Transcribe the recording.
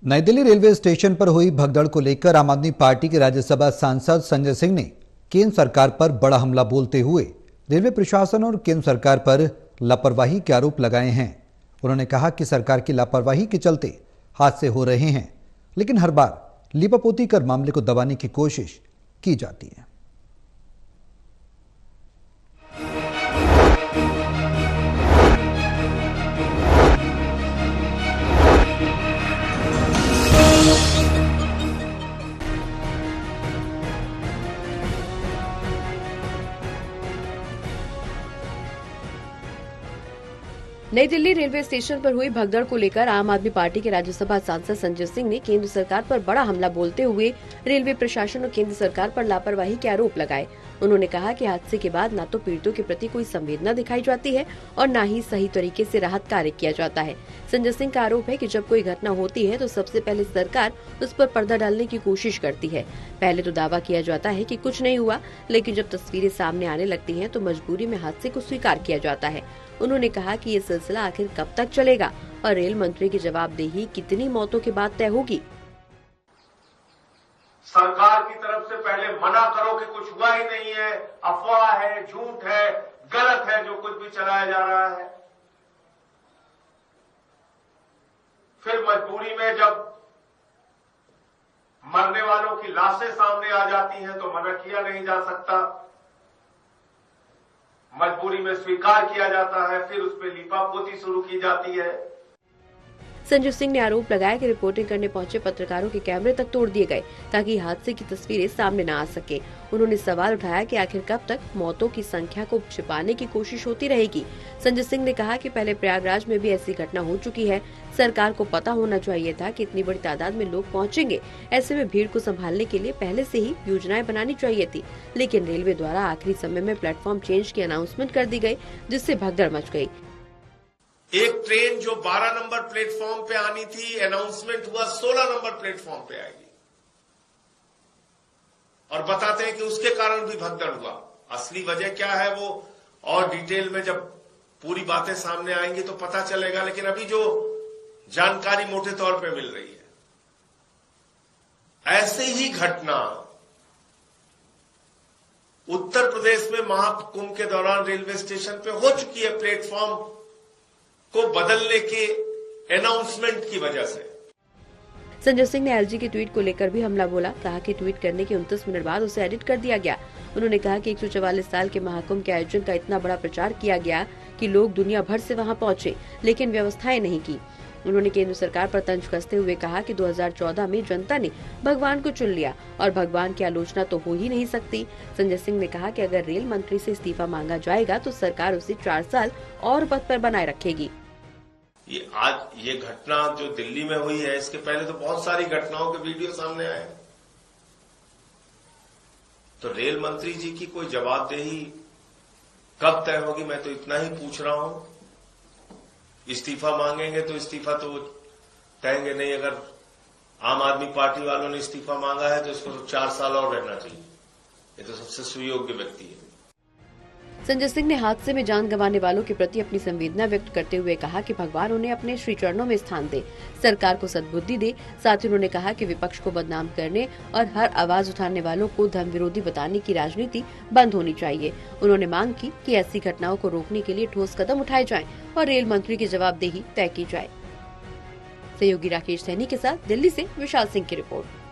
नई Delhi railway station पर हुई भगदड़ को लेकर आम आदमी पार्टी के राज्यसभा सांसद संजय सिंह ने केंद्र सरकार पर बड़ा हमला बोलते हुए रेलवे प्रशासन और केंद्र सरकार पर लापरवाही के आरोप लगाए हैं। उन्होंने कहा कि सरकार की लापरवाही के चलते हादसे हो रहे हैं, लेकिन हर बार लीपापोती कर मामले को दबाने की कोशिश की जाती है। नई दिल्ली रेलवे स्टेशन पर हुई भगदड़ को लेकर आम आदमी पार्टी के राज्यसभा सांसद संजय सिंह ने केंद्र सरकार पर बड़ा हमला बोलते हुए रेलवे प्रशासन और केंद्र सरकार पर लापरवाही के आरोप लगाए। उन्होंने कहा कि हादसे के बाद न तो पीड़ितों के प्रति कोई संवेदना दिखाई जाती है और न ही सही तरीके से राहत कार्य किया जाता है। संजय सिंह का आरोप है कि जब कोई घटना होती है तो सबसे पहले सरकार उस पर पर्दा डालने की कोशिश करती है। पहले तो दावा किया जाता है कि कुछ नहीं हुआ, लेकिन जब तस्वीरें सामने आने लगती हैं तो मजबूरी में हादसे को स्वीकार किया जाता है। उन्होंने कहा कि ये सिलसिला आखिर कब तक चलेगा और रेल मंत्री की जवाबदेही कितनी मौतों के बाद तय होगी। सरकार की तरफ से पहले मना करो कि कुछ हुआ ही नहीं है, अफवाह है, झूठ है, गलत है जो कुछ भी चलाया जा रहा है। फिर मजबूरी में जब मरने वालों की लाशें सामने आ जाती हैं तो मना किया नहीं जा सकता, मजबूरी में स्वीकार किया जाता है, फिर उस पर लीपापोती शुरू की जाती है। संजय सिंह ने आरोप लगाया कि रिपोर्टिंग करने पहुंचे पत्रकारों के कैमरे तक तोड़ दिए गए ताकि हादसे की तस्वीरें सामने न आ सके। उन्होंने सवाल उठाया कि आखिर कब तक मौतों की संख्या को छिपाने की कोशिश होती रहेगी। संजय सिंह ने कहा कि पहले प्रयागराज में भी ऐसी घटना हो चुकी है। सरकार को पता होना चाहिए था कि इतनी बड़ी तादाद में लोग पहुंचेंगे। ऐसे में भीड़ को संभालने के लिए पहले से ही योजनाएं बनानी चाहिए थी, लेकिन रेलवे द्वारा आखिरी समय में प्लेटफॉर्म चेंज की अनाउंसमेंट कर दी गई, जिससे भगदड़ मच गई। एक ट्रेन जो 12 नंबर प्लेटफॉर्म पे आनी थी, अनाउंसमेंट हुआ 16 नंबर प्लेटफॉर्म पे आएगी और बताते हैं कि उसके कारण भी भगदड़ हुआ। असली वजह क्या है वो और डिटेल में जब पूरी बातें सामने आएंगी तो पता चलेगा, लेकिन अभी जो जानकारी मोटे तौर पे मिल रही है, ऐसे ही घटना उत्तर प्रदेश में महाकुंभ के दौरान रेलवे स्टेशन पे हो चुकी है, प्लेटफॉर्म को बदलने के अनाउंसमेंट की वजह से। संजय सिंह ने एलजी के ट्वीट को लेकर भी हमला बोला। कहा कि ट्वीट करने के 29 मिनट बाद उसे एडिट कर दिया गया। उन्होंने कहा कि 144 साल के महाकुंभ के आयोजन का इतना बड़ा प्रचार किया गया कि लोग दुनिया भर से वहां पहुंचे, लेकिन व्यवस्थाएं नहीं की। उन्होंने केंद्र सरकार पर तंज कसते हुए कहा कि 2014 में जनता ने भगवान को चुन लिया और भगवान की आलोचना तो हो ही नहीं सकती। संजय सिंह ने कहा कि अगर रेल मंत्री से इस्तीफा मांगा जाएगा तो सरकार उसे 4 साल और पद पर बनाए रखेगी। ये घटना जो दिल्ली में हुई है, इसके पहले तो बहुत सारी घटनाओं के वीडियो सामने आए। तो रेल मंत्री जी की कोई जवाबदेही कब तय होगी, मैं तो इतना ही पूछ रहा हूं। इस्तीफा मांगेंगे तो इस्तीफा तो कहेंगे नहीं, अगर आम आदमी पार्टी वालों ने इस्तीफा मांगा है तो इसको तो 4 साल और रहना चाहिए। ये तो सबसे सुयोग्य व्यक्ति है। संजय सिंह ने हादसे में जान गंवाने वालों के प्रति अपनी संवेदना व्यक्त करते हुए कहा कि भगवान उन्हें अपने श्री चरणों में स्थान दे, सरकार को सद्बुद्धि दे। साथ ही उन्होंने कहा कि विपक्ष को बदनाम करने और हर आवाज उठाने वालों को धर्म विरोधी बताने की राजनीति बंद होनी चाहिए। उन्होंने मांग की कि ऐसी घटनाओं को रोकने के लिए ठोस कदम उठाए जाएं और रेल मंत्री की जवाबदेही तय की जाए। सहयोगी राकेश सैनी के साथ दिल्ली से विशाल सिंह की रिपोर्ट।